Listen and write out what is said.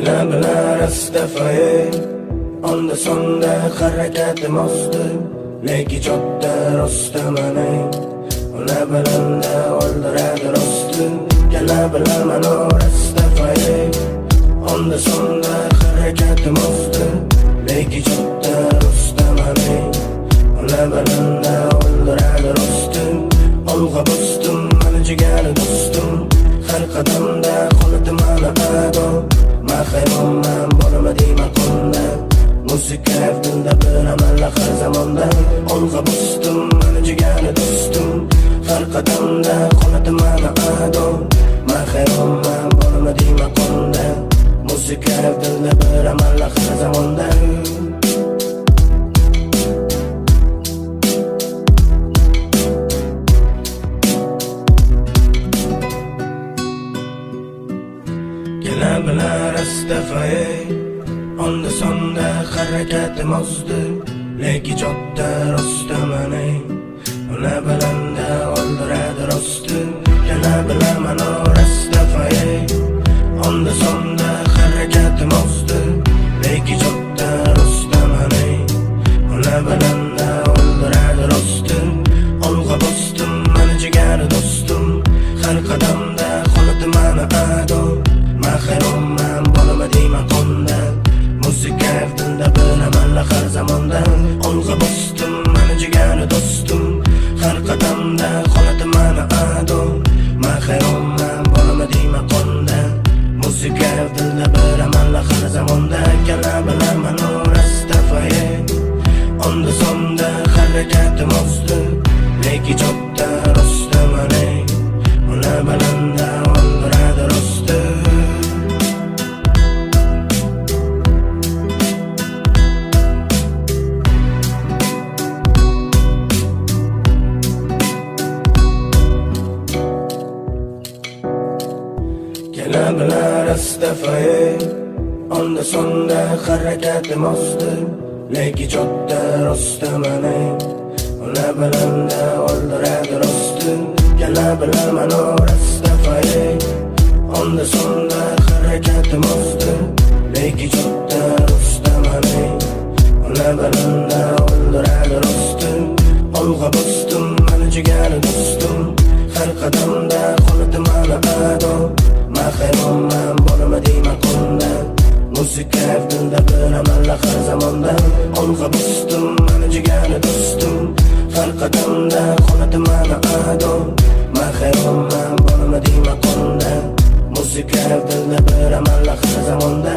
Yana bilar astafay onda sonda harakatim ozdi, lekin jotda rostamanay ona bilanda o'ldiradi rosti. Yana bilaman astafay onda sonda harakatim ozdi, lekin jotda rostamanay ona bilanda o'ldiradi rosti. Olg'a bosdim mani jigari do'stim, har qadamda qoladim mana ado. Mahayronman bo'lamading maqomda, musiqa dilda biraman har zamonda. Olg'a bosdim mani jigari do'stim, har qadamda qoladim mana ado. Mahayronman bo'lamading maqomda, musiqa dilda biraman har zamonda. Yana bilar astafay onda sonda harakatim ozdi, lekin jotda rostamanay ona bilanda o'ldiradi rosti. Yana bilaman astafay onda sonda harakatim ozdi, lekin jotda rostamanay ona bilanda o'ldiradi rosti. Olg'a bosdim mani jigari do'stim, har qadamda qoladim mana ado. Mahayronman bo'lamading maqomda, musiqa dilda biraman har zamonda. Olg'a bosdim mani jigari do'stim, har qadamda qoladim mana ado. Mahayronman bo'lamading maqomda, musiqa dilda biraman har zamonda. Yana bilaman astafay onda sonda harakatim ozdi, lekin jotda rostamanay ona bilanda o'ldiradi rosti. Yana bilar astafay onda sonda harakatim ozdi, lekin jotda rostamanay ona bilanda o'ldiradi rosti. Yana bilaman astafay onda sonda harakatim ozdi, lekin jotda rostamanay ona bilanda o'ldiradi rosti. Olg'a bosdim mani jigari do'stim, har qadamda qoladim mana ado. Mahayronman bo'lamading maqomda, musiqa dilda biraman har zamonda. Olg'a bosdim mani jigari do'stim, har qadamda qoladim mana ado. Mahayronman bo'lamading maqomda, musiqa dilda biraman har zamonda.